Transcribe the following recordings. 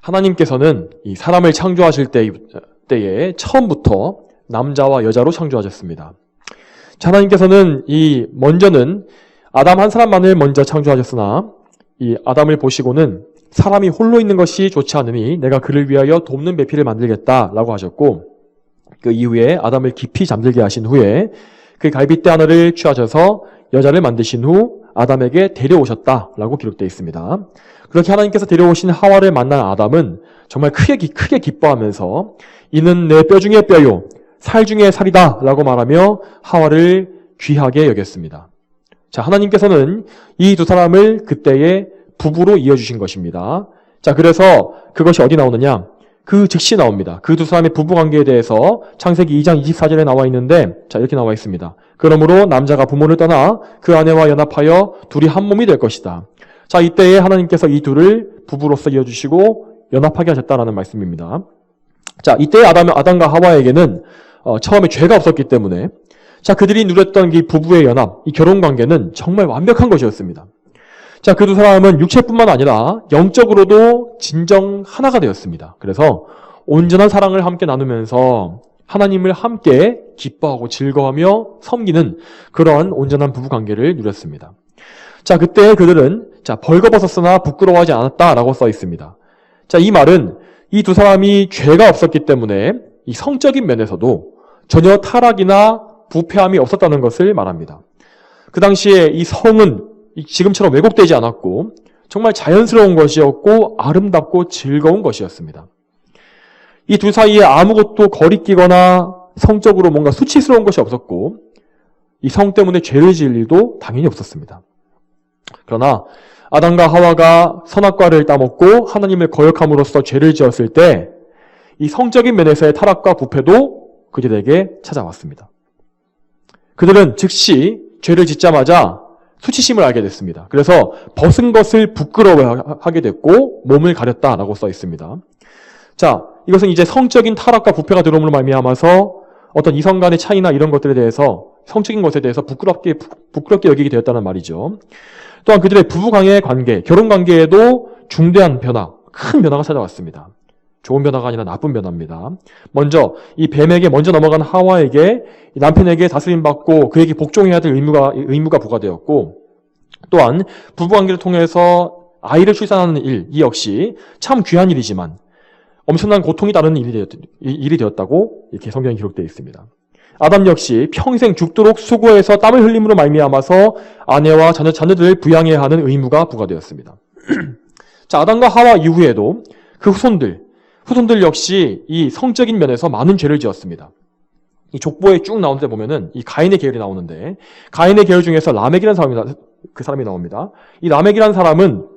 하나님께서는 이 사람을 창조하실 때에 처음부터 남자와 여자로 창조하셨습니다. 하나님께서는 먼저는 아담 한 사람만을 먼저 창조하셨으나 이 아담을 보시고는 사람이 홀로 있는 것이 좋지 않으니 내가 그를 위하여 돕는 배필을 만들겠다라고 하셨고, 그 이후에 아담을 깊이 잠들게 하신 후에 그 갈빗대 하나를 취하셔서 여자를 만드신 후 아담에게 데려오셨다라고 기록되어 있습니다. 그렇게 하나님께서 데려오신 하와를 만난 아담은 정말 크게 기뻐하면서 이는 내 뼈 중에 뼈요 살 중에 살이다 라고 말하며 하와를 귀하게 여겼습니다. 자, 하나님께서는 이 두 사람을 그때의 부부로 이어주신 것입니다. 자, 그래서 그것이 어디 나오느냐? 그 즉시 나옵니다. 그 두 사람의 부부관계에 대해서 창세기 2장 24절에 나와 있는데, 자, 이렇게 나와 있습니다. 그러므로 남자가 부모를 떠나 그 아내와 연합하여 둘이 한 몸이 될 것이다. 자, 이때에 하나님께서 이 둘을 부부로서 이어주시고 연합하게 하셨다라는 말씀입니다. 자, 이때 아담과 하와에게는 처음에 죄가 없었기 때문에, 자, 그들이 누렸던 이 부부의 연합, 이 결혼 관계는 정말 완벽한 것이었습니다. 자, 그 두 사람은 육체뿐만 아니라 영적으로도 진정 하나가 되었습니다. 그래서 온전한 사랑을 함께 나누면서 하나님을 함께 기뻐하고 즐거워하며 섬기는 그런 온전한 부부 관계를 누렸습니다. 자, 그때 그들은 벌거벗었으나 부끄러워하지 않았다라고 써 있습니다. 자, 이 말은 이 두 사람이 죄가 없었기 때문에 이 성적인 면에서도 전혀 타락이나 부패함이 없었다는 것을 말합니다. 그 당시에 이 성은 지금처럼 왜곡되지 않았고 정말 자연스러운 것이었고 아름답고 즐거운 것이었습니다. 이 둘 사이에 아무것도 거리끼거나 성적으로 뭔가 수치스러운 것이 없었고 이 성 때문에 죄를 지을 일도 당연히 없었습니다. 그러나 아담과 하와가 선악과를 따먹고 하나님을 거역함으로써 죄를 지었을 때 이 성적인 면에서의 타락과 부패도 그들에게 찾아왔습니다. 그들은 즉시 죄를 짓자마자 수치심을 알게 됐습니다. 그래서 벗은 것을 부끄러워하게 됐고 몸을 가렸다라고 써 있습니다. 자, 이것은 이제 성적인 타락과 부패가 들어옴으로 말미암아서 어떤 이성 간의 차이나 이런 것들에 대해서 성적인 것에 대해서 부끄럽게 여기게 되었다는 말이죠. 또한 그들의 부부간의 관계, 결혼 관계에도 중대한 변화, 큰 변화가 찾아왔습니다. 좋은 변화가 아니라 나쁜 변화입니다. 먼저 이 뱀에게 먼저 넘어간 하와에게 남편에게 다스림받고 그에게 복종해야 될 의무가 부과되었고, 또한 부부관계를 통해서 아이를 출산하는 일, 이 역시 참 귀한 일이지만 엄청난 고통이 따르는 일이 되었다고 이렇게 성경에 기록되어 있습니다. 아담 역시 평생 죽도록 수고해서 땀을 흘림으로 말미암아서 아내와 자녀들을 부양해야 하는 의무가 부과되었습니다. 자, 아담과 하와 이후에도 그 후손들 역시 이 성적인 면에서 많은 죄를 지었습니다. 이 족보에 쭉 나오는 데 보면은 이 가인의 계열이 나오는데, 가인의 계열 중에서 라멕이라는 사람이 나옵니다. 이 라멕이라는 사람은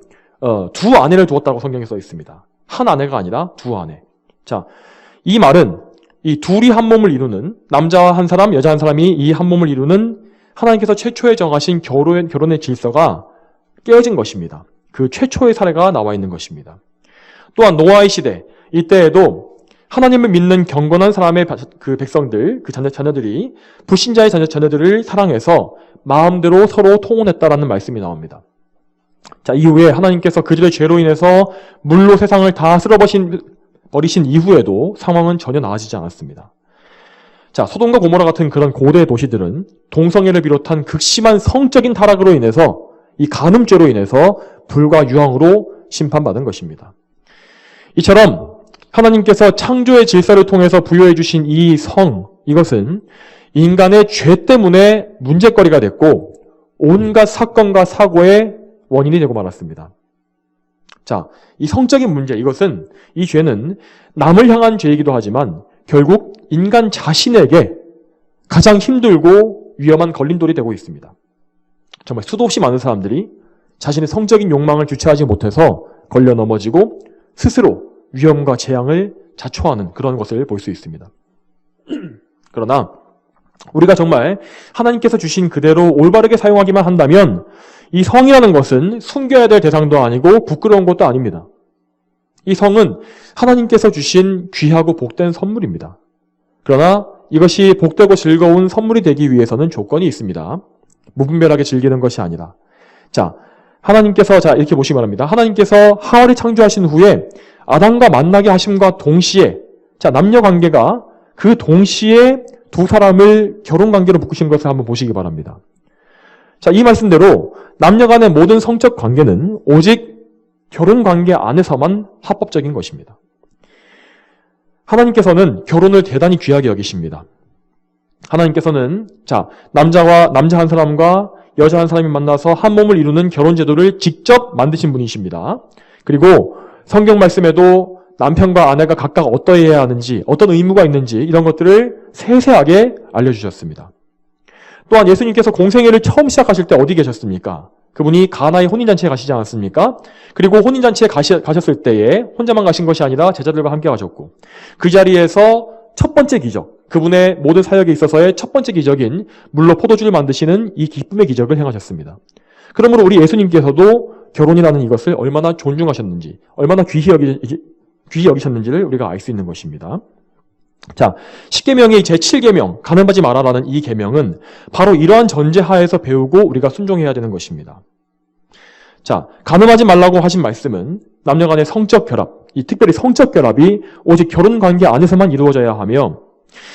두 아내를 두었다고 성경에 써 있습니다. 한 아내가 아니라 두 아내. 자, 이 말은 이 둘이 한 몸을 이루는, 남자와 한 사람, 여자 한 사람이 이 한 몸을 이루는 하나님께서 최초에 정하신 결혼의 질서가 깨어진 것입니다. 그 최초의 사례가 나와 있는 것입니다. 또한 노아의 시대, 이때에도 하나님을 믿는 경건한 사람의 그 백성들, 그 자녀들이 불신자의 자녀들을 사랑해서 마음대로 서로 통혼했다라는 말씀이 나옵니다. 자, 이후에 하나님께서 그들의 죄로 인해서 물로 세상을 다 쓸어버리신 이후에도 상황은 전혀 나아지지 않았습니다. 자, 소돔과 고모라 같은 그런 고대 도시들은 동성애를 비롯한 극심한 성적인 타락으로 인해서 이 간음죄로 인해서 불과 유황으로 심판받은 것입니다. 이처럼 하나님께서 창조의 질서를 통해서 부여해 주신 이 성, 이것은 인간의 죄 때문에 문제거리가 됐고 온갖 사건과 사고의 원인이 되고 말았습니다. 자, 이 성적인 문제, 이것은, 이 죄는 남을 향한 죄이기도 하지만 결국 인간 자신에게 가장 힘들고 위험한 걸림돌이 되고 있습니다. 정말 수도 없이 많은 사람들이 자신의 성적인 욕망을 주체하지 못해서 걸려 넘어지고 스스로 위험과 재앙을 자초하는 그런 것을 볼 수 있습니다. 그러나 우리가 정말 하나님께서 주신 그대로 올바르게 사용하기만 한다면 이 성이라는 것은 숨겨야 될 대상도 아니고 부끄러운 것도 아닙니다. 이 성은 하나님께서 주신 귀하고 복된 선물입니다. 그러나 이것이 복되고 즐거운 선물이 되기 위해서는 조건이 있습니다. 무분별하게 즐기는 것이 아니라, 자, 하나님께서 자 이렇게 보시기 바랍니다. 하나님께서 하와를 창조하신 후에 아담과 만나게 하심과 동시에 자 남녀 관계가 그 동시에 두 사람을 결혼 관계로 묶으신 것을 한번 보시기 바랍니다. 자, 이 말씀대로 남녀 간의 모든 성적 관계는 오직 결혼 관계 안에서만 합법적인 것입니다. 하나님께서는 결혼을 대단히 귀하게 여기십니다. 하나님께서는 자, 남자 한 사람과 여자 한 사람이 만나서 한 몸을 이루는 결혼 제도를 직접 만드신 분이십니다. 그리고 성경 말씀에도 남편과 아내가 각각 어떠해야 하는지, 어떤 의무가 있는지 이런 것들을 세세하게 알려주셨습니다. 또한 예수님께서 공생애를 처음 시작하실 때 어디 계셨습니까? 그분이 가나의 혼인잔치에 가시지 않았습니까? 그리고 혼인잔치에 가셨을 때에 혼자만 가신 것이 아니라 제자들과 함께 가셨고 그 자리에서 첫 번째 기적, 그분의 모든 사역에 있어서의 첫 번째 기적인 물로 포도주를 만드시는 이 기쁨의 기적을 행하셨습니다. 그러므로 우리 예수님께서도 결혼이라는 이것을 얼마나 존중하셨는지, 얼마나 귀히 여기셨는지를 우리가 알 수 있는 것입니다. 자, 10계명의 제7계명, 간음하지 마라라는 이 계명은 바로 이러한 전제하에서 배우고 우리가 순종해야 되는 것입니다. 자, 간음하지 말라고 하신 말씀은 남녀 간의 성적 결합, 이 특별히 성적 결합이 오직 결혼 관계 안에서만 이루어져야 하며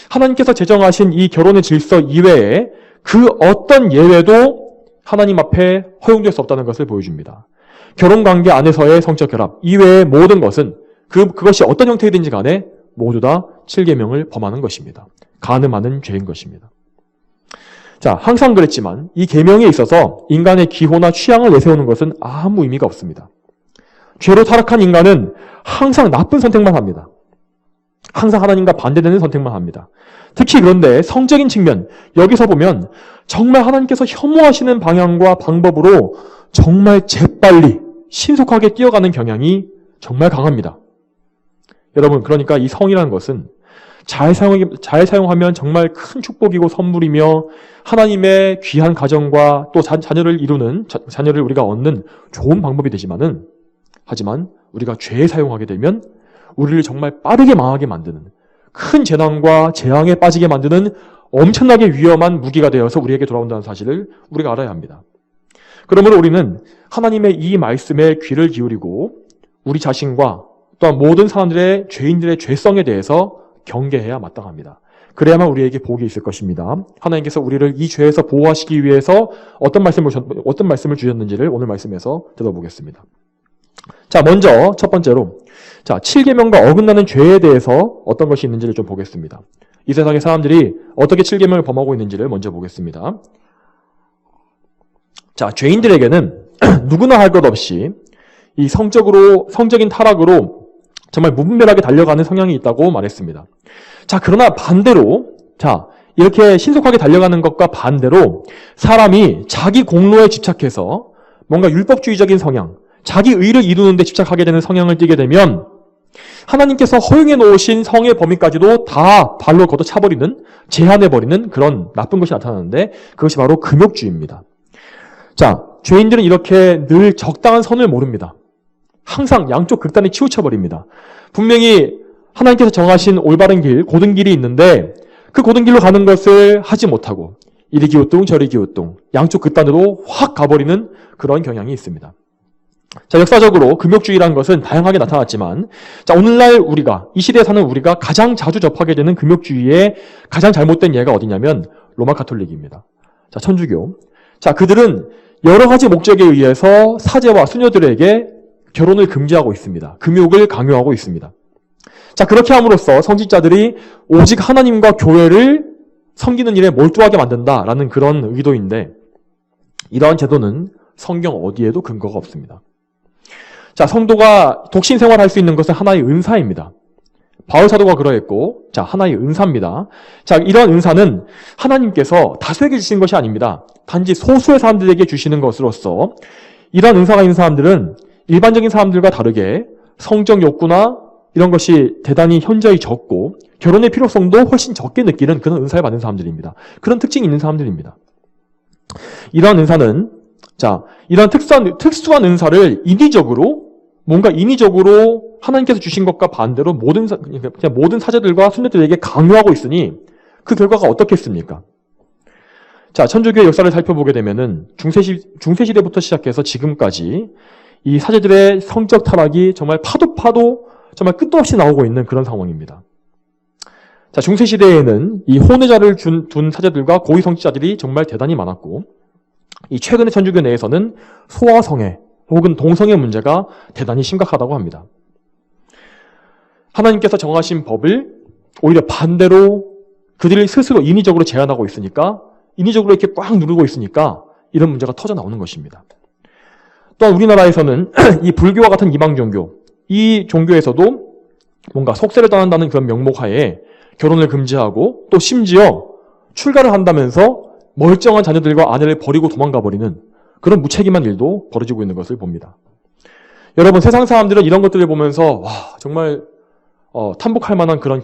하나님께서 제정하신 이 결혼의 질서 이외에 그 어떤 예외도 하나님 앞에 허용될 수 없다는 것을 보여줍니다. 결혼 관계 안에서의 성적 결합 이외의 모든 것은 그것이 어떤 형태이든지 간에 모두 다 7계명을 범하는 것입니다. 간음하는 죄인 것입니다. 자, 항상 그랬지만 이 계명에 있어서 인간의 기호나 취향을 내세우는 것은 아무 의미가 없습니다. 죄로 타락한 인간은 항상 나쁜 선택만 합니다. 항상 하나님과 반대되는 선택만 합니다. 특히 그런데 성적인 측면, 여기서 보면 정말 하나님께서 혐오하시는 방향과 방법으로 정말 재빨리 신속하게 뛰어가는 경향이 정말 강합니다. 여러분, 그러니까 이 성이라는 것은 잘 사용하면 정말 큰 축복이고 선물이며 하나님의 귀한 가정과 또 자녀를 이루는, 자녀를 우리가 얻는 좋은 방법이 되지만은, 하지만 우리가 죄에 사용하게 되면 우리를 정말 빠르게 망하게 만드는, 큰 재난과 재앙에 빠지게 만드는 엄청나게 위험한 무기가 되어서 우리에게 돌아온다는 사실을 우리가 알아야 합니다. 그러므로 우리는 하나님의 이 말씀에 귀를 기울이고 우리 자신과 또한 모든 사람들의 죄인들의 죄성에 대해서 경계해야 마땅합니다. 그래야만 우리에게 복이 있을 것입니다. 하나님께서 우리를 이 죄에서 보호하시기 위해서 어떤 말씀을 주셨는지를 오늘 말씀에서 들어보겠습니다. 자, 먼저 첫 번째로 자, 7계명과 어긋나는 죄에 대해서 어떤 것이 있는지를 좀 보겠습니다. 이 세상의 사람들이 어떻게 7계명을 범하고 있는지를 먼저 보겠습니다. 자, 죄인들에게는 누구나 할 것 없이 이 성적인 타락으로 정말 무분별하게 달려가는 성향이 있다고 말했습니다. 자, 그러나 반대로, 자, 이렇게 신속하게 달려가는 것과 반대로 사람이 자기 공로에 집착해서 뭔가 율법주의적인 성향, 자기 의를 이루는 데 집착하게 되는 성향을 띠게 되면 하나님께서 허용해 놓으신 성의 범위까지도 다 발로 걷어차버리는, 제한해버리는 그런 나쁜 것이 나타나는데 그것이 바로 금욕주의입니다. 자, 죄인들은 이렇게 늘 적당한 선을 모릅니다. 항상 양쪽 극단에 치우쳐버립니다. 분명히 하나님께서 정하신 올바른 길, 고든 길이 있는데 그 고든 길로 가는 것을 하지 못하고 이리 기우뚱 저리 기우뚱 양쪽 극단으로 확 가버리는 그런 경향이 있습니다. 자, 역사적으로 금욕주의라는 것은 다양하게 나타났지만 자, 오늘날 우리가, 이 시대에 사는 우리가 가장 자주 접하게 되는 금욕주의의 가장 잘못된 예가 어디냐면 로마 가톨릭입니다. 자, 천주교. 자, 그들은 여러 가지 목적에 의해서 사제와 수녀들에게 결혼을 금지하고 있습니다. 금욕을 강요하고 있습니다. 자, 그렇게 함으로써 성직자들이 오직 하나님과 교회를 섬기는 일에 몰두하게 만든다라는 그런 의도인데 이러한 제도는 성경 어디에도 근거가 없습니다. 자, 성도가 독신 생활할 수 있는 것은 하나의 은사입니다. 바울 사도가 그러했고, 자, 하나의 은사입니다. 자, 이러한 은사는 하나님께서 다수에게 주시는 것이 아닙니다. 단지 소수의 사람들에게 주시는 것으로서 이러한 은사가 있는 사람들은 일반적인 사람들과 다르게 성적 욕구나 이런 것이 대단히 현저히 적고 결혼의 필요성도 훨씬 적게 느끼는 그런 은사를 받는 사람들입니다. 그런 특징이 있는 사람들입니다. 이러한 은사는 자, 이러한 특수한 은사를 인위적으로 하나님께서 주신 것과 반대로 모든 사제들과 순례들에게 강요하고 있으니 그 결과가 어떻겠습니까? 자, 천주교의 역사를 살펴보게 되면은 중세시대부터 시작해서 지금까지 이 사제들의 성적 타락이 정말 파도 정말 끝도 없이 나오고 있는 그런 상황입니다. 자, 중세시대에는 이 혼외자를 둔 사제들과 고위성직자들이 정말 대단히 많았고, 이 최근의 천주교 내에서는 소아성애 혹은 동성애 문제가 대단히 심각하다고 합니다. 하나님께서 정하신 법을 오히려 반대로 그들이 스스로 인위적으로 제한하고 있으니까, 인위적으로 이렇게 꽉 누르고 있으니까 이런 문제가 터져 나오는 것입니다. 또한 우리나라에서는 이 불교와 같은 이방 종교, 이 종교에서도 뭔가 속세를 떠난다는 그런 명목하에 결혼을 금지하고 또 심지어 출가를 한다면서 멀쩡한 자녀들과 아내를 버리고 도망가 버리는 그런 무책임한 일도 벌어지고 있는 것을 봅니다. 여러분, 세상 사람들은 이런 것들을 보면서 와, 정말 탐복할 만한 그런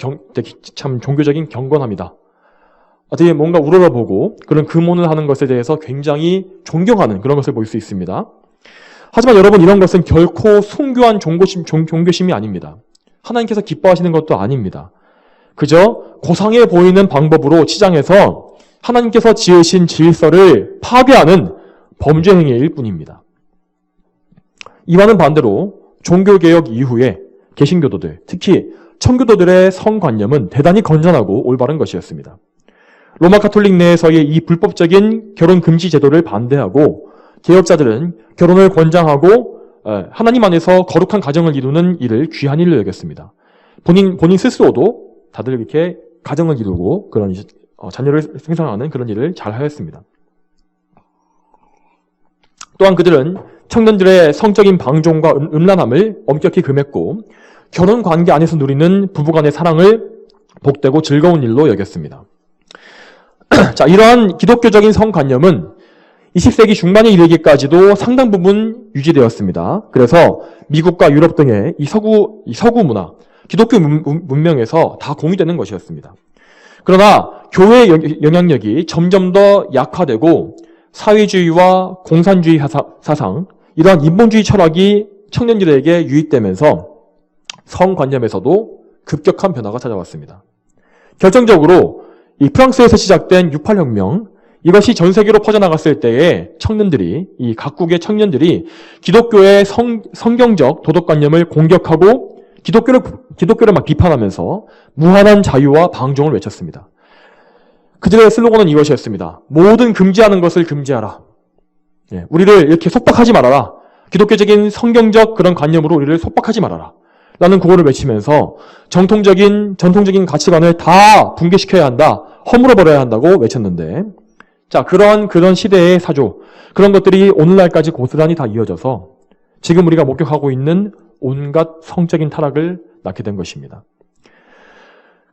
참 종교적인 경건함이다. 어떻게 뭔가 우러러보고 그런 금혼을 하는 것에 대해서 굉장히 존경하는 그런 것을 볼 수 있습니다. 하지만 여러분, 이런 것은 결코 순교한 종교심이 아닙니다. 하나님께서 기뻐하시는 것도 아닙니다. 그저 고상해 보이는 방법으로 치장해서 하나님께서 지으신 질서를 파괴하는 범죄 행위일 뿐입니다. 이와는 반대로 종교개혁 이후에 개신교도들, 특히 청교도들의 성관념은 대단히 건전하고 올바른 것이었습니다. 로마 가톨릭 내에서의 이 불법적인 결혼 금지 제도를 반대하고 개혁자들은 결혼을 권장하고 하나님 안에서 거룩한 가정을 이루는 일을 귀한 일로 여겼습니다. 본인 스스로도 다들 이렇게 가정을 이루고 그런 자녀를 생산하는 그런 일을 잘 하였습니다. 또한 그들은 청년들의 성적인 방종과 음란함을 엄격히 금했고 결혼 관계 안에서 누리는 부부간의 사랑을 복되고 즐거운 일로 여겼습니다. 자, 이러한 기독교적인 성관념은 20세기 중반에 이르기까지도 상당 부분 유지되었습니다. 그래서 미국과 유럽 등의 이 서구 문화, 기독교 문명에서 다 공유되는 것이었습니다. 그러나 교회의 영향력이 점점 더 약화되고 사회주의와 공산주의 사상, 이러한 인본주의 철학이 청년들에게 유입되면서 성관념에서도 급격한 변화가 찾아왔습니다. 결정적으로 이 프랑스에서 시작된 68혁명, 이것이 전 세계로 퍼져나갔을 때에 이 각국의 청년들이 기독교의 성경적 도덕관념을 공격하고 기독교를 막 비판하면서 무한한 자유와 방종을 외쳤습니다. 그들의 슬로건은 이것이었습니다. 모든 금지하는 것을 금지하라. 우리를 이렇게 속박하지 말아라. 기독교적인 성경적 그런 관념으로 우리를 속박하지 말아라. 라는 구호를 외치면서 전통적인 가치관을 다 붕괴시켜야 한다. 허물어버려야 한다고 외쳤는데, 자, 그런 시대의 사조, 그런 것들이 오늘날까지 고스란히 다 이어져서 지금 우리가 목격하고 있는 온갖 성적인 타락을 낳게 된 것입니다.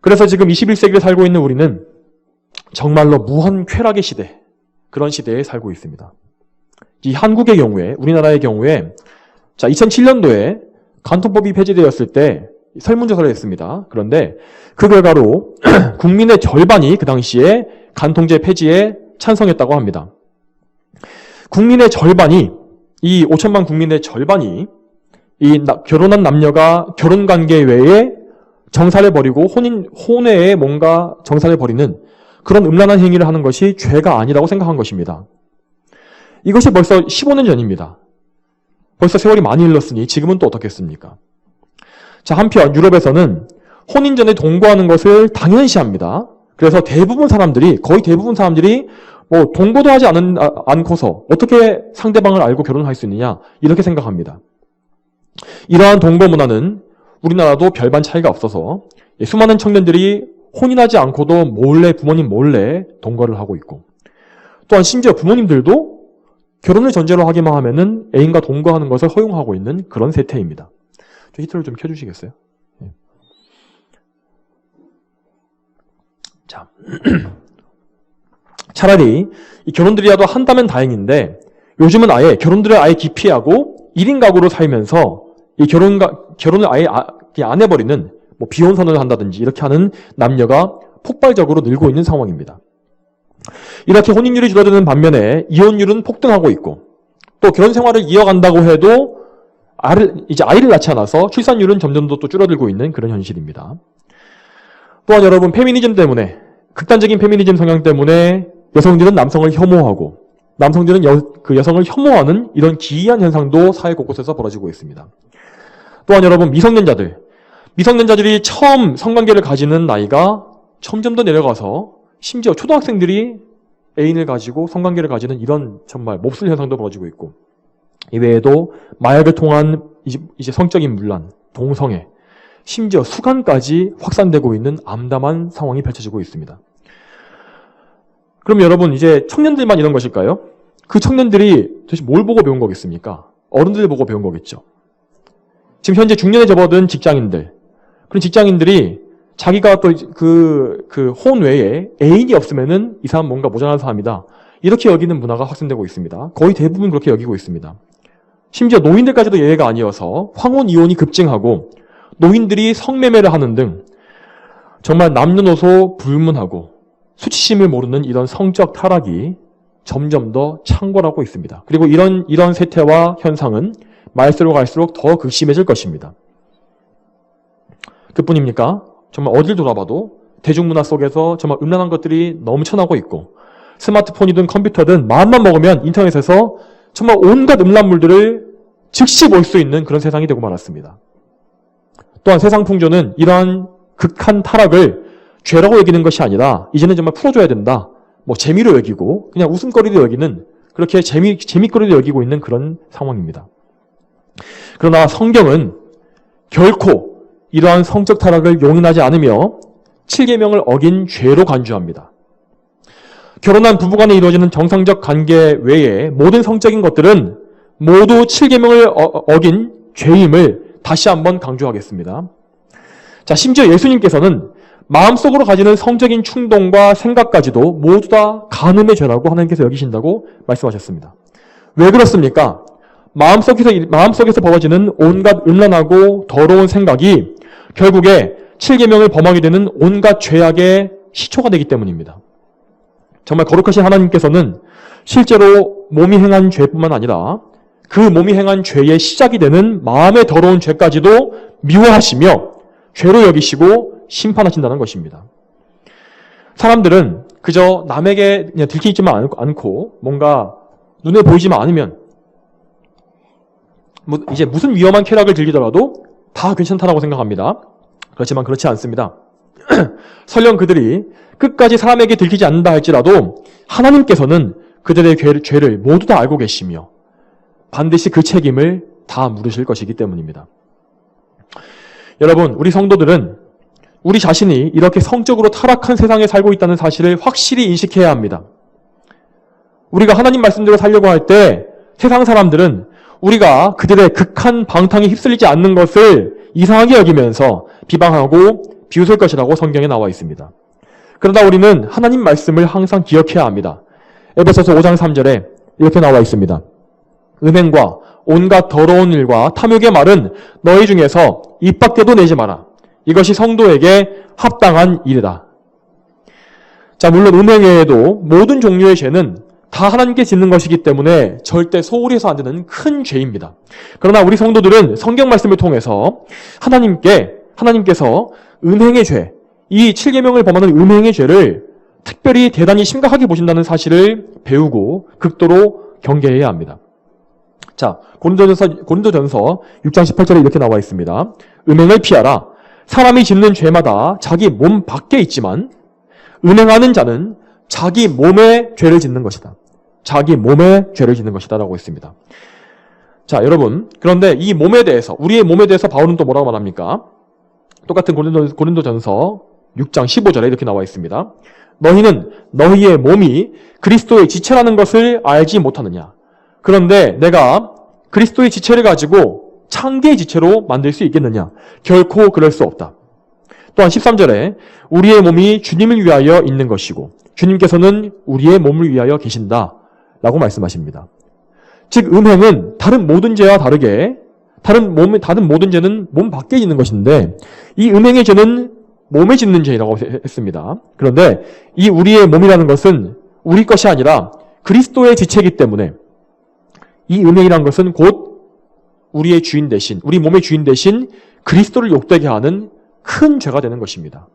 그래서 지금 21세기를 살고 있는 우리는 정말로 무한 쾌락의 시대, 그런 시대에 살고 있습니다. 이 한국의 경우에, 우리나라의 경우에, 자, 2007년도에 간통법이 폐지되었을 때 설문조사를 했습니다. 그런데 그 결과로 국민의 절반이 그 당시에 간통죄 폐지에 찬성했다고 합니다. 국민의 절반이, 이 5천만 국민의 절반이 이 결혼한 남녀가 결혼관계 외에 정사를 벌이고 혼외에 뭔가 정사를 벌이는 그런 음란한 행위를 하는 것이 죄가 아니라고 생각한 것입니다. 이것이 벌써 15년 전입니다. 벌써 세월이 많이 흘렀으니 지금은 또 어떻겠습니까? 자, 한편 유럽에서는 혼인 전에 동거하는 것을 당연시합니다. 그래서 거의 대부분 사람들이 뭐 동거도 하지 않고서 어떻게 상대방을 알고 결혼할 수 있느냐, 이렇게 생각합니다. 이러한 동거 문화는 우리나라도 별반 차이가 없어서 수많은 청년들이 혼인하지 않고도 부모님 몰래 동거를 하고 있고, 또한 심지어 부모님들도 결혼을 전제로 하기만 하면은 애인과 동거하는 것을 허용하고 있는 그런 세태입니다. 히터를 좀 켜주시겠어요? 네. 자, 차라리 이 결혼들이라도 한다면 다행인데 요즘은 아예 결혼들을 아예 기피하고 1인 가구로 살면서 이 결혼을 아예 안 해버리는 뭐 비혼선언을 한다든지 이렇게 하는 남녀가 폭발적으로 늘고 있는 상황입니다. 이렇게 혼인율이 줄어드는 반면에 이혼율은 폭등하고 있고, 또 결혼 생활을 이어간다고 해도 아이를 낳지 않아서 출산율은 점점 더 또 줄어들고 있는 그런 현실입니다. 또한 여러분, 페미니즘 때문에, 극단적인 페미니즘 성향 때문에 여성들은 남성을 혐오하고 남성들은 그 여성을 혐오하는 이런 기이한 현상도 사회 곳곳에서 벌어지고 있습니다. 또한 여러분, 미성년자들이 처음 성관계를 가지는 나이가 점점 더 내려가서 심지어 초등학생들이 애인을 가지고 성관계를 가지는 이런 정말 몹쓸 현상도 벌어지고 있고, 이외에도 마약을 통한 이제 성적인 문란, 동성애, 심지어 수간까지 확산되고 있는 암담한 상황이 펼쳐지고 있습니다. 그럼 여러분, 이제 청년들만 이런 것일까요? 그 청년들이 도대체 뭘 보고 배운 거겠습니까? 어른들 보고 배운 거겠죠. 지금 현재 중년에 접어든 직장인들, 그런 직장인들이 자기가 또 그 혼 외에 애인이 없으면은 이 사람 뭔가 모자란 사람이다, 이렇게 여기는 문화가 확산되고 있습니다. 거의 대부분 그렇게 여기고 있습니다. 심지어 노인들까지도 예외가 아니어서 황혼 이혼이 급증하고 노인들이 성매매를 하는 등 정말 남녀노소 불문하고 수치심을 모르는 이런 성적 타락이 점점 더 창궐하고 있습니다. 그리고 이런 세태와 현상은 말세로 갈수록 더 극심해질 것입니다. 그뿐입니까? 정말 어딜 돌아봐도 대중문화 속에서 정말 음란한 것들이 넘쳐나고 있고, 스마트폰이든 컴퓨터든 마음만 먹으면 인터넷에서 정말 온갖 음란물들을 즉시 볼 수 있는 그런 세상이 되고 말았습니다. 또한 세상 풍조는 이러한 극한 타락을 죄라고 여기는 것이 아니라 이제는 정말 풀어줘야 된다, 재미로 여기고 그냥 웃음거리로 여기는, 그렇게 재미거리로 여기고 있는 그런 상황입니다. 그러나 성경은 결코 이러한 성적 타락을 용인하지 않으며 7계명을 어긴 죄로 간주합니다. 결혼한 부부간에 이루어지는 정상적 관계 외에 모든 성적인 것들은 모두 7계명을 어긴 죄임을 다시 한번 강조하겠습니다. 자, 심지어 예수님께서는 마음속으로 가지는 성적인 충동과 생각까지도 모두 다 간음의 죄라고 하나님께서 여기신다고 말씀하셨습니다. 왜 그렇습니까? 마음속에서 벌어지는 온갖 음란하고 더러운 생각이 결국에 7계명을 범하게 되는 온갖 죄악의 시초가 되기 때문입니다. 정말 거룩하신 하나님께서는 실제로 몸이 행한 죄뿐만 아니라 그 몸이 행한 죄의 시작이 되는 마음의 더러운 죄까지도 미워하시며 죄로 여기시고 심판하신다는 것입니다. 사람들은 그저 남에게 그냥 들키지만 않고 뭔가 눈에 보이지만 않으면 이제 무슨 위험한 쾌락을 즐기더라도 다 괜찮다라고 생각합니다. 그렇지만 그렇지 않습니다. 설령 그들이 끝까지 사람에게 들키지 않는다 할지라도 하나님께서는 그들의 죄를 모두 다 알고 계시며 반드시 그 책임을 다 물으실 것이기 때문입니다. 여러분, 우리 성도들은 우리 자신이 이렇게 성적으로 타락한 세상에 살고 있다는 사실을 확실히 인식해야 합니다. 우리가 하나님 말씀대로 살려고 할 때 세상 사람들은 우리가 그들의 극한 방탕에 휩쓸리지 않는 것을 이상하게 여기면서 비방하고 비웃을 것이라고 성경에 나와 있습니다. 그러나 우리는 하나님 말씀을 항상 기억해야 합니다. 에베소서 5장 3절에 이렇게 나와 있습니다. 음행과 온갖 더러운 일과 탐욕의 말은 너희 중에서 입 밖에도 내지 마라. 이것이 성도에게 합당한 일이다. 자, 물론 음행 외에도 모든 종류의 죄는 다 하나님께 짓는 것이기 때문에 절대 소홀히 해서 안 되는 큰 죄입니다. 그러나 우리 성도들은 성경 말씀을 통해서 하나님께서 음행의 죄, 이 7계명을 범하는 음행의 죄를 특별히 대단히 심각하게 보신다는 사실을 배우고 극도로 경계해야 합니다. 자, 고린도전서 6장 18절에 이렇게 나와 있습니다. 음행을 피하라. 사람이 짓는 죄마다 자기 몸 밖에 있지만 음행하는 자는 자기 몸에 죄를 짓는 것이다. 자기 몸에 죄를 짓는 것이다 라고 했습니다. 자, 여러분, 그런데 이 몸에 대해서, 우리의 몸에 대해서 바울은 또 뭐라고 말합니까? 똑같은 고린도전서 6장 15절에 이렇게 나와 있습니다. 너희는 너희의 몸이 그리스도의 지체라는 것을 알지 못하느냐? 그런데 내가 그리스도의 지체를 가지고 창대의 지체로 만들 수 있겠느냐? 결코 그럴 수 없다. 또한 13절에 우리의 몸이 주님을 위하여 있는 것이고 주님께서는 우리의 몸을 위하여 계신다 라고 말씀하십니다. 즉 음행은 다른 모든 죄와 다르게 다른 모든 죄는 몸 밖에 있는 것인데 이 음행의 죄는 몸에 짓는 죄라고 했습니다. 그런데 이 우리의 몸이라는 것은 우리 것이 아니라 그리스도의 지체이기 때문에 이 음행이라는 것은 곧 우리의 주인 대신, 우리 몸의 주인 대신 그리스도를 욕되게 하는 큰 죄가 되는 것입니다.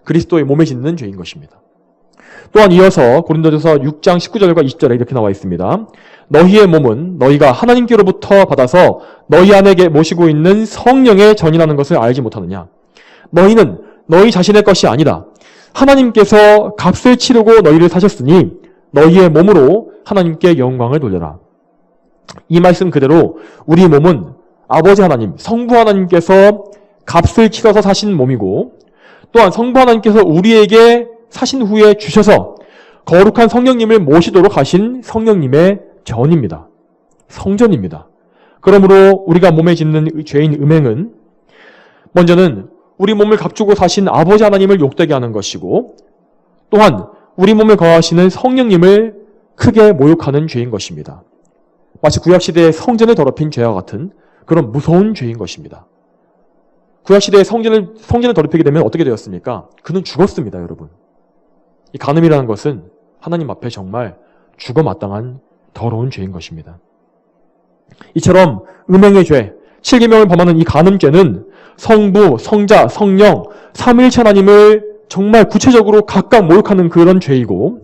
그리스도의 몸에 짓는 죄인 것입니다. 또한 이어서 고린도전서 6장 19절과 20절에 이렇게 나와 있습니다. 너희의 몸은 너희가 하나님께로부터 받아서 너희 안에 모시고 있는 성령의 전이라는 것을 알지 못하느냐. 너희는 너희 자신의 것이 아니라 하나님께서 값을 치르고 너희를 사셨으니 너희의 몸으로 하나님께 영광을 돌려라. 이 말씀 그대로 우리 몸은 아버지 하나님, 성부 하나님께서 값을 치러서 사신 몸이고 또한 성부 하나님께서 우리에게 사신 후에 주셔서 거룩한 성령님을 모시도록 하신 성령님의 전입니다. 성전입니다. 그러므로 우리가 몸에 짓는 죄인 음행은 먼저는 우리 몸을 값주고 사신 아버지 하나님을 욕되게 하는 것이고 또한 우리 몸을 거하시는 성령님을 크게 모욕하는 죄인 것입니다. 마치 구약시대의 성전을 더럽힌 죄와 같은 그런 무서운 죄인 것입니다. 구약시대의 성전을 더럽히게 되면 어떻게 되었습니까? 그는 죽었습니다, 여러분. 이 간음이라는 것은 하나님 앞에 정말 죽어 마땅한 더러운 죄인 것입니다. 이처럼 음행의 죄, 7계명을 범하는 이 간음죄는 성부, 성자, 성령, 삼위일체 하나님을 정말 구체적으로 각각 모욕하는 그런 죄이고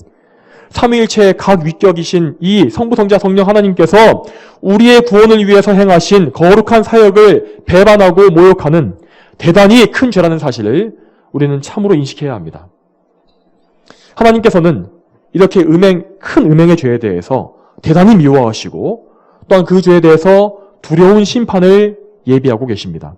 삼위일체의 각 위격이신 이 성부, 성자, 성령 하나님께서 우리의 구원을 위해서 행하신 거룩한 사역을 배반하고 모욕하는 대단히 큰 죄라는 사실을 우리는 참으로 인식해야 합니다. 하나님께서는 이렇게 큰 음행의 죄에 대해서 대단히 미워하시고 또한 그 죄에 대해서 두려운 심판을 예비하고 계십니다.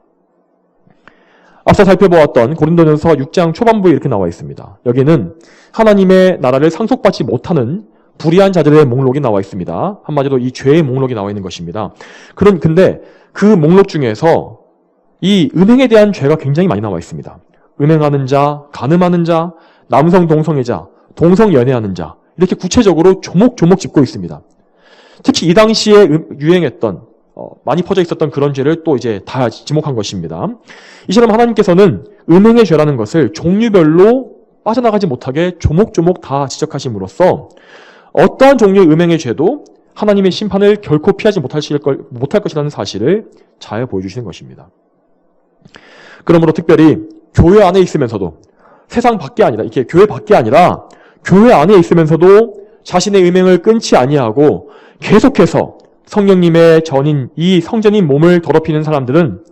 앞서 살펴보았던 고린도전서 6장 초반부에 이렇게 나와 있습니다. 여기는 하나님의 나라를 상속받지 못하는 불의한 자들의 목록이 나와 있습니다. 한마디로 이 죄의 목록이 나와 있는 것입니다. 근데 그 목록 중에서 이 음행에 대한 죄가 굉장히 많이 나와 있습니다. 음행하는 자, 간음하는 자, 남성 동성애자, 동성 연애하는 자 이렇게 구체적으로 조목조목 짚고 있습니다. 특히 이 당시에 유행했던 많이 퍼져 있었던 그런 죄를 또 이제 다 지목한 것입니다. 이처럼 하나님께서는 음행의 죄라는 것을 종류별로 빠져나가지 못하게 조목조목 다 지적하심으로써 어떠한 종류의 음행의 죄도 하나님의 심판을 결코 피하지 못할 것이라는 사실을 잘 보여주시는 것입니다. 그러므로 특별히 교회 안에 있으면서도 세상 밖에 아니라 이렇게 교회 밖에 아니라 교회 안에 있으면서도 자신의 음행을 끊지 아니하고 계속해서 성령님의 전인 이 성전인 몸을 더럽히는 사람들은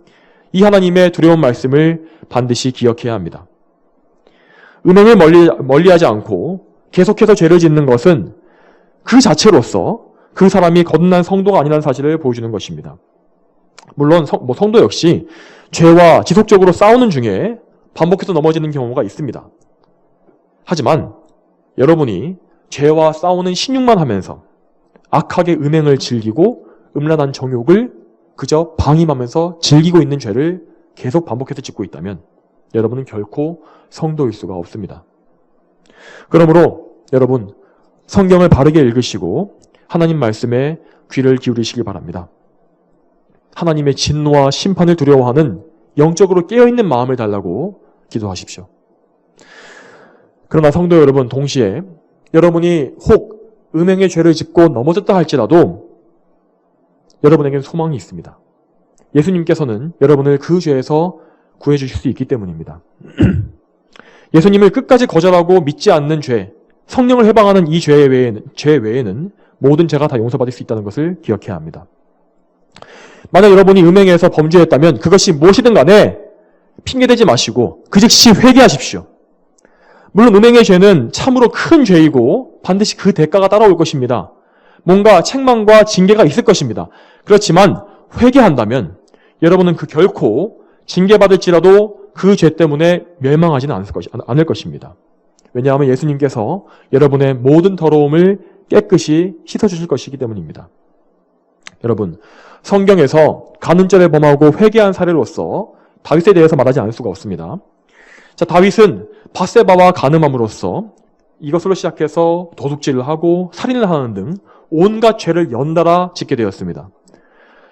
이 하나님의 두려운 말씀을 반드시 기억해야 합니다. 음행을 멀리하지 않고 계속해서 죄를 짓는 것은 그 자체로서 그 사람이 거듭난 성도가 아니라는 사실을 보여주는 것입니다. 물론 성도 역시 죄와 지속적으로 싸우는 중에 반복해서 넘어지는 경우가 있습니다. 하지만 여러분이 죄와 싸우는 신용만 하면서 악하게 음행을 즐기고 음란한 정욕을 그저 방임하면서 즐기고 있는 죄를 계속 반복해서 짓고 있다면 여러분은 결코 성도일 수가 없습니다. 그러므로 여러분 성경을 바르게 읽으시고 하나님 말씀에 귀를 기울이시기 바랍니다. 하나님의 진노와 심판을 두려워하는 영적으로 깨어있는 마음을 달라고 기도하십시오. 그러나 성도 여러분 동시에 여러분이 혹 음행의 죄를 짓고 넘어졌다 할지라도 여러분에게는 소망이 있습니다. 예수님께서는 여러분을 그 죄에서 구해주실 수 있기 때문입니다. 예수님을 끝까지 거절하고 믿지 않는 죄, 성령을 해방하는 이 죄 외에는 모든 죄가 다 용서받을 수 있다는 것을 기억해야 합니다. 만약 여러분이 음행에서 범죄했다면 그것이 무엇이든 간에 핑계대지 마시고 그 즉시 회개하십시오. 물론 음행의 죄는 참으로 큰 죄이고 반드시 그 대가가 따라올 것입니다. 뭔가 책망과 징계가 있을 것입니다. 그렇지만 회개한다면 여러분은 결코 징계받을지라도 그 죄 때문에 멸망하지는 않을 것입니다. 왜냐하면 예수님께서 여러분의 모든 더러움을 깨끗이 씻어주실 것이기 때문입니다. 여러분, 성경에서 간음죄를 범하고 회개한 사례로서 다윗에 대해서 말하지 않을 수가 없습니다. 자, 다윗은 밧세바와 간음함으로써 이것으로 시작해서 도둑질을 하고 살인을 하는 등 온갖 죄를 연달아 짓게 되었습니다.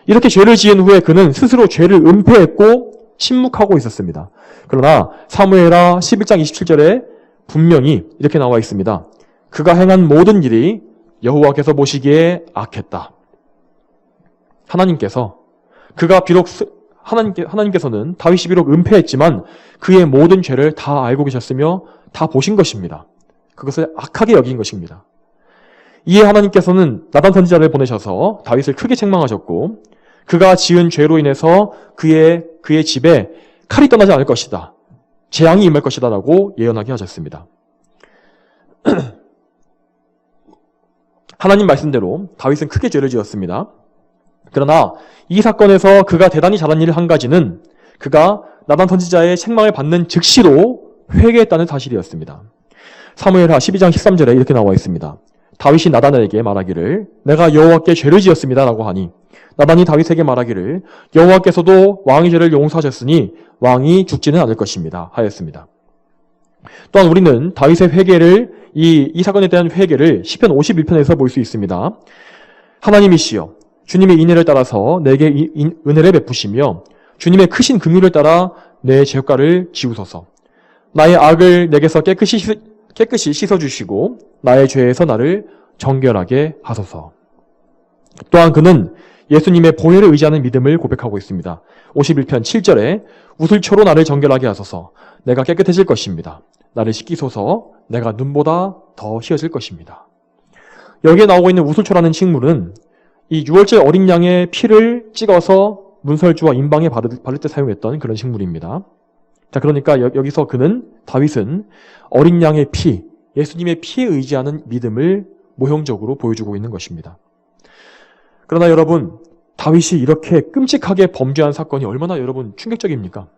이렇게 죄를 지은 후에 그는 스스로 죄를 은폐했고 침묵하고 있었습니다. 그러나 사무엘하 11장 27절에 분명히 이렇게 나와 있습니다. 그가 행한 모든 일이 여호와께서 보시기에 악했다. 하나님께서는 다윗이 비록 은폐했지만 그의 모든 죄를 다 알고 계셨으며 다 보신 것입니다. 그것을 악하게 여긴 것입니다. 이에 하나님께서는 나단 선지자를 보내셔서 다윗을 크게 책망하셨고 그가 지은 죄로 인해서 그의 집에 칼이 떠나지 않을 것이다. 재앙이 임할 것이다 라고 예언하게 하셨습니다. 하나님 말씀대로 다윗은 크게 죄를 지었습니다. 그러나 이 사건에서 그가 대단히 잘한 일 한 가지는 그가 나단 선지자의 책망을 받는 즉시로 회개했다는 사실이었습니다. 사무엘하 12장 13절에 이렇게 나와 있습니다. 다윗이 나단에게 말하기를 내가 여호와께 죄를 지었습니다 라고 하니 나단이 다윗에게 말하기를 여호와께서도 왕의 죄를 용서하셨으니 왕이 죽지는 않을 것입니다 하였습니다. 또한 우리는 다윗의 회개를 이 사건에 대한 회개를 시편 51편에서 볼 수 있습니다. 하나님이시여 주님의 인애를 따라서 내게 은혜를 베푸시며 주님의 크신 긍휼을 따라 내 죄가를 지우소서. 나의 악을 내게서 깨끗이 씻어주시고 나의 죄에서 나를 정결하게 하소서. 또한 그는 예수님의 보혈을 의지하는 믿음을 고백하고 있습니다. 51편 7절에 우슬초로 나를 정결하게 하소서. 내가 깨끗해질 것입니다. 나를 씻기소서. 내가 눈보다 더 희어질 것입니다. 여기에 나오고 있는 우슬초라는 식물은 이 유월절 어린 양의 피를 찍어서 문설주와 임방에 바를 때 사용했던 그런 식물입니다. 자, 그러니까 여기서 다윗은 어린 양의 피, 예수님의 피에 의지하는 믿음을 모형적으로 보여주고 있는 것입니다. 그러나 여러분, 다윗이 이렇게 끔찍하게 범죄한 사건이 얼마나 여러분 충격적입니까?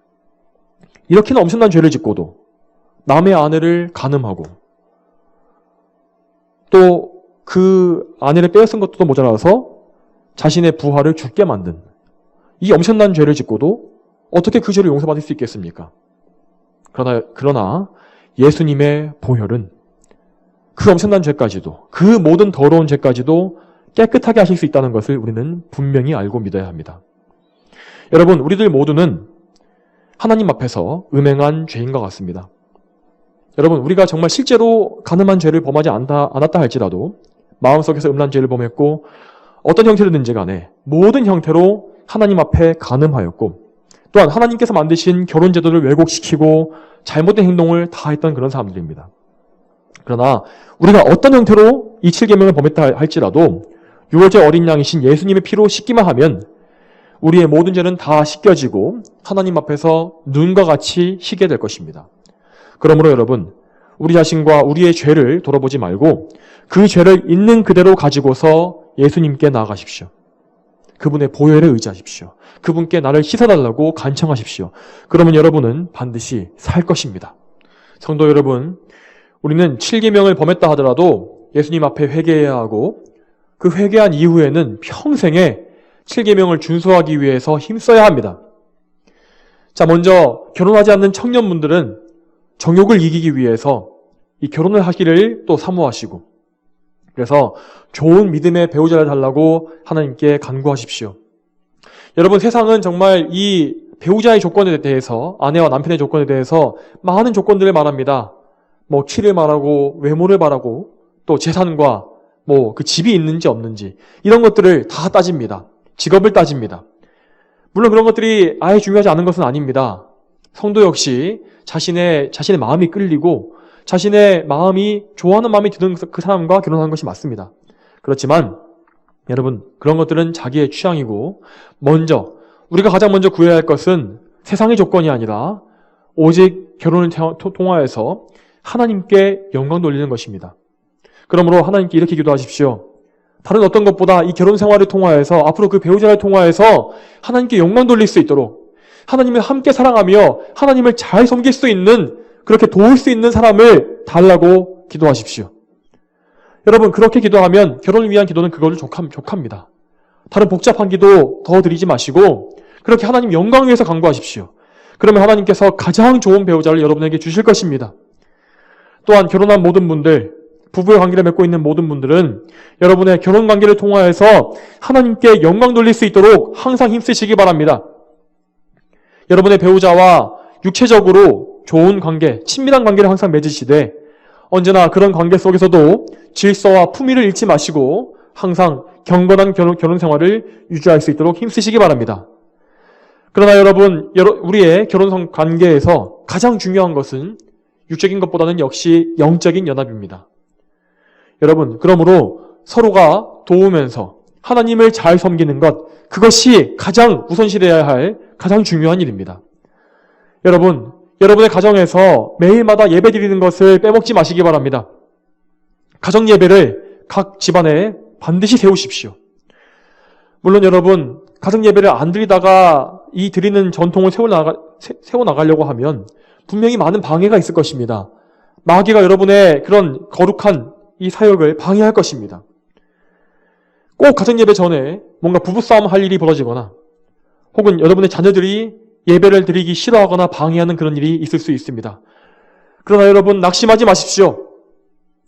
이렇게나 엄청난 죄를 짓고도 남의 아내를 간음하고 또 그 아내를 빼앗은 것도 모자라서 자신의 부하를 죽게 만든 이 엄청난 죄를 짓고도 어떻게 그 죄를 용서받을 수 있겠습니까? 그러나 예수님의 보혈은 그 엄청난 죄까지도, 그 모든 더러운 죄까지도 깨끗하게 하실 수 있다는 것을 우리는 분명히 알고 믿어야 합니다. 여러분, 우리들 모두는 하나님 앞에서 음행한 죄인 것 같습니다. 여러분, 우리가 정말 실제로 간음한 죄를 범하지 않았다 할지라도 마음속에서 음란 죄를 범했고 어떤 형태로든지 간에 모든 형태로 하나님 앞에 간음하였고 또한 하나님께서 만드신 결혼제도를 왜곡시키고 잘못된 행동을 다 했던 그런 사람들입니다. 그러나 우리가 어떤 형태로 이 7계명을 범했다 할지라도 유월절 어린 양이신 예수님의 피로 씻기만 하면 우리의 모든 죄는 다 씻겨지고 하나님 앞에서 눈과 같이 희게 될 것입니다. 그러므로 여러분, 우리 자신과 우리의 죄를 돌아보지 말고 그 죄를 있는 그대로 가지고서 예수님께 나아가십시오. 그분의 보혈에 의지하십시오. 그분께 나를 씻어달라고 간청하십시오. 그러면 여러분은 반드시 살 것입니다. 성도 여러분, 우리는 7계명을 범했다 하더라도 예수님 앞에 회개해야 하고 그 회개한 이후에는 평생에 7계명을 준수하기 위해서 힘써야 합니다. 자, 먼저 결혼하지 않는 청년분들은 정욕을 이기기 위해서 이 결혼을 하기를 또 사모하시고 그래서 좋은 믿음의 배우자를 달라고 하나님께 간구하십시오. 여러분, 세상은 정말 이 배우자의 조건에 대해서, 아내와 남편의 조건에 대해서 많은 조건들을 말합니다. 키를 말하고 외모를 말하고 또 재산과 그 집이 있는지 없는지 이런 것들을 다 따집니다. 직업을 따집니다. 물론 그런 것들이 아예 중요하지 않은 것은 아닙니다. 성도 역시 자신의 마음이 끌리고 자신의 마음이 좋아하는 마음이 드는 그 사람과 결혼하는 것이 맞습니다. 그렇지만 여러분, 그런 것들은 자기의 취향이고 우리가 가장 먼저 구해야 할 것은 세상의 조건이 아니라 오직 결혼을 통하여서 하나님께 영광 돌리는 것입니다. 그러므로 하나님께 이렇게 기도하십시오. 다른 어떤 것보다 이 결혼 생활을 통하여서 앞으로 그 배우자를 통하여서 하나님께 영광 돌릴 수 있도록 하나님을 함께 사랑하며 하나님을 잘 섬길 수 있는, 그렇게 도울 수 있는 사람을 달라고 기도하십시오. 여러분, 그렇게 기도하면 결혼을 위한 기도는 그걸로 족합니다. 다른 복잡한 기도 더 드리지 마시고 그렇게 하나님 영광을 위해서 간구하십시오. 그러면 하나님께서 가장 좋은 배우자를 여러분에게 주실 것입니다. 또한 결혼한 모든 분들, 부부의 관계를 맺고 있는 모든 분들은 여러분의 결혼 관계를 통하여서 하나님께 영광 돌릴 수 있도록 항상 힘쓰시기 바랍니다. 여러분의 배우자와 육체적으로 좋은 관계, 친밀한 관계를 항상 맺으시되 언제나 그런 관계 속에서도 질서와 품위를 잃지 마시고 항상 경건한 결혼 생활을 유지할 수 있도록 힘쓰시기 바랍니다. 그러나 여러분, 우리의 결혼 관계에서 가장 중요한 것은 육적인 것보다는 역시 영적인 연합입니다. 여러분, 그러므로 서로가 도우면서 하나님을 잘 섬기는 것, 그것이 가장 우선시해야 할 가장 중요한 일입니다. 여러분, 여러분의 가정에서 매일마다 예배 드리는 것을 빼먹지 마시기 바랍니다. 가정 예배를 각 집안에 반드시 세우십시오. 물론 여러분, 가정 예배를 안 드리다가 이 드리는 전통을 세워나가려고 하면 분명히 많은 방해가 있을 것입니다. 마귀가 여러분의 그런 거룩한 이 사역을 방해할 것입니다. 꼭 가정 예배 전에 뭔가 부부싸움 할 일이 벌어지거나 혹은 여러분의 자녀들이 예배를 드리기 싫어하거나 방해하는 그런 일이 있을 수 있습니다. 그러나 여러분, 낙심하지 마십시오.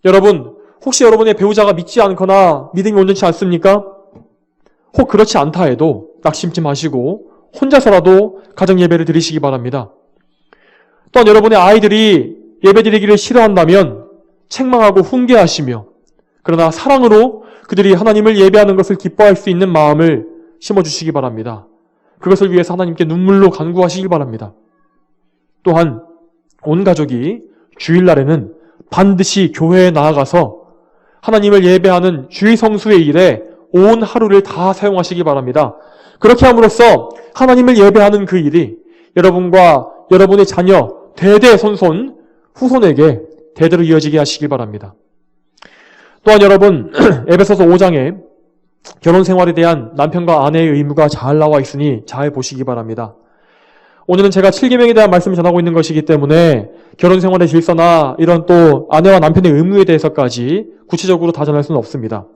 여러분, 혹시 여러분의 배우자가 믿지 않거나 믿음이 온전치 않습니까? 혹 그렇지 않다 해도 낙심치 마시고 혼자서라도 가정 예배를 드리시기 바랍니다. 또한 여러분의 아이들이 예배 드리기를 싫어한다면 책망하고 훈계하시며, 그러나 사랑으로 그들이 하나님을 예배하는 것을 기뻐할 수 있는 마음을 심어주시기 바랍니다. 그것을 위해서 하나님께 눈물로 간구하시길 바랍니다. 또한 온 가족이 주일날에는 반드시 교회에 나아가서 하나님을 예배하는 주일 성수의 일에 온 하루를 다 사용하시기 바랍니다. 그렇게 함으로써 하나님을 예배하는 그 일이 여러분과 여러분의 자녀, 대대손손, 후손에게 대대로 이어지게 하시길 바랍니다. 또한 여러분, 에베소서 5장에 결혼 생활에 대한 남편과 아내의 의무가 잘 나와 있으니 잘 보시기 바랍니다. 오늘은 제가 7계명에 대한 말씀을 전하고 있는 것이기 때문에 결혼 생활의 질서나 이런 또 아내와 남편의 의무에 대해서까지 구체적으로 다 전할 수는 없습니다.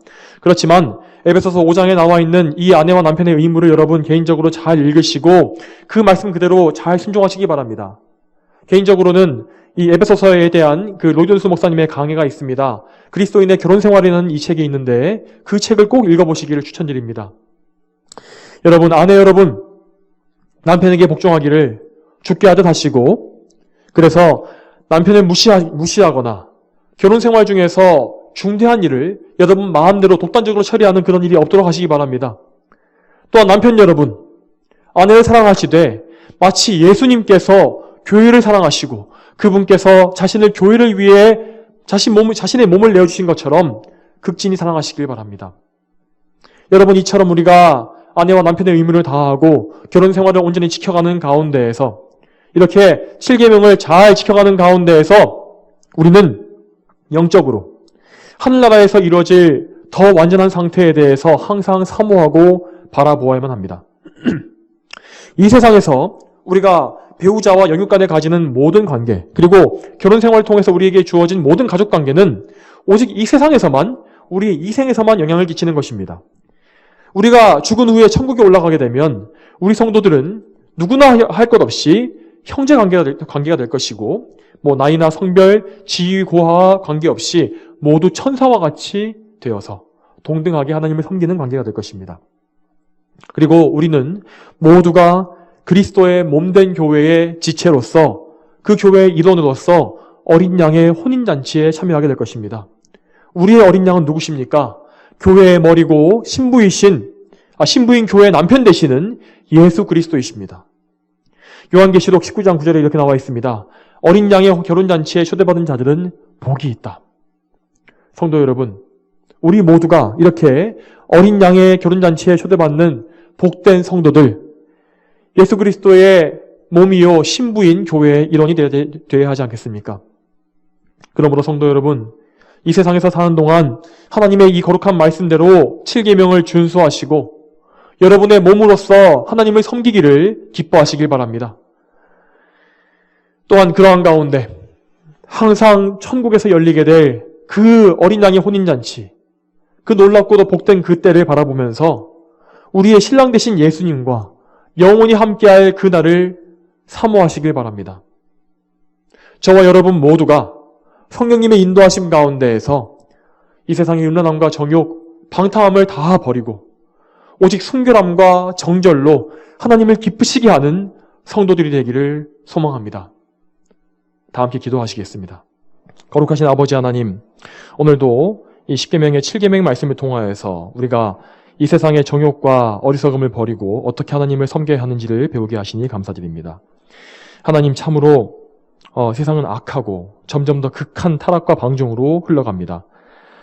그렇지만 에베소서 5장에 나와 있는 이 아내와 남편의 의무를 여러분 개인적으로 잘 읽으시고 그 말씀 그대로 잘 순종하시기 바랍니다. 개인적으로는 이 에베소서에 대한 그 로이존스 목사님의 강해가 있습니다. 그리스도인의 결혼 생활이라는 이 책이 있는데 그 책을 꼭 읽어보시기를 추천드립니다. 여러분, 아내 여러분, 남편에게 복종하기를 죽게 하듯 하시고, 그래서 남편을 무시하거나 결혼 생활 중에서 중대한 일을 여러분 마음대로 독단적으로 처리하는 그런 일이 없도록 하시기 바랍니다. 또한 남편 여러분, 아내를 사랑하시되 마치 예수님께서 교회를 사랑하시고 그분께서 자신을 교회를 위해 자신의 몸을 내어주신 것처럼 극진히 사랑하시길 바랍니다. 여러분, 이처럼 우리가 아내와 남편의 의무를 다하고 결혼 생활을 온전히 지켜가는 가운데에서 이렇게 7계명을 잘 지켜가는 가운데에서 우리는 영적으로 하늘나라에서 이루어질 더 완전한 상태에 대해서 항상 사모하고 바라보아야만 합니다. 이 세상에서 우리가 배우자와 영육 간에 가지는 모든 관계, 그리고 결혼 생활을 통해서 우리에게 주어진 모든 가족 관계는 오직 이 세상에서만, 우리의 이 생에서만 영향을 끼치는 것입니다. 우리가 죽은 후에 천국에 올라가게 되면 우리 성도들은 누구나 할 것 없이 형제 관계가 될 것이고, 나이나 성별, 지위, 고하와 관계없이 모두 천사와 같이 되어서 동등하게 하나님을 섬기는 관계가 될 것입니다. 그리고 우리는 모두가 그리스도의 몸된 교회의 지체로서, 그 교회의 일원으로서 어린 양의 혼인잔치에 참여하게 될 것입니다. 우리의 어린 양은 누구십니까? 교회의 머리고 신부인 교회의 남편 되시는 예수 그리스도이십니다. 요한계시록 19장 9절에 이렇게 나와 있습니다. 어린 양의 결혼잔치에 초대받은 자들은 복이 있다. 성도 여러분, 우리 모두가 이렇게 어린 양의 결혼잔치에 초대받는 복된 성도들, 예수 그리스도의 몸이요 신부인 교회의 일원이 되어야 하지 않겠습니까? 그러므로 성도 여러분, 이 세상에서 사는 동안 하나님의 이 거룩한 말씀대로 7계명을 준수하시고 여러분의 몸으로서 하나님을 섬기기를 기뻐하시길 바랍니다. 또한 그러한 가운데 항상 천국에서 열리게 될 그 어린 양의 혼인잔치, 그 놀랍고도 복된 그 때를 바라보면서 우리의 신랑 되신 예수님과 영원히 함께할 그 날을 사모하시길 바랍니다. 저와 여러분 모두가 성령님의 인도하심 가운데에서 이 세상의 음란함과 정욕, 방탕함을 다 버리고 오직 순결함과 정절로 하나님을 기쁘시게 하는 성도들이 되기를 소망합니다. 다 함께 기도하시겠습니다. 거룩하신 아버지 하나님, 오늘도 이 10계명의 7계명 말씀을 통하여서 우리가 이 세상의 정욕과 어리석음을 버리고 어떻게 하나님을 섬겨야 하는지를 배우게 하시니 감사드립니다. 하나님, 참으로 세상은 악하고 점점 더 극한 타락과 방종으로 흘러갑니다.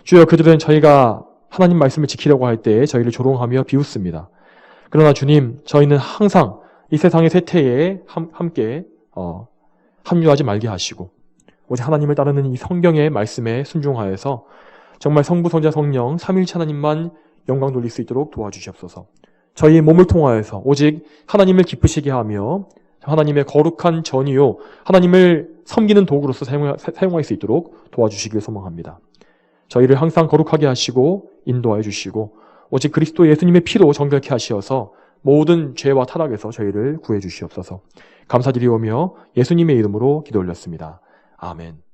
주여, 그들은 저희가 하나님 말씀을 지키려고 할 때 저희를 조롱하며 비웃습니다. 그러나 주님, 저희는 항상 이 세상의 쇠퇴에 함께 합류하지 말게 하시고 오직 하나님을 따르는 이 성경의 말씀에 순종하여서 정말 성부, 성자, 성령 삼위일체 하나님만 영광 돌릴 수 있도록 도와주시옵소서. 저희의 몸을 통하여서 오직 하나님을 기쁘시게 하며 하나님의 거룩한 전이요 하나님을 섬기는 도구로서 사용할 수 있도록 도와주시길 소망합니다. 저희를 항상 거룩하게 하시고 인도하여 주시고 오직 그리스도 예수님의 피로 정결케 하시어서 모든 죄와 타락에서 저희를 구해 주시옵소서. 감사드리오며 예수님의 이름으로 기도 올렸습니다. 아멘.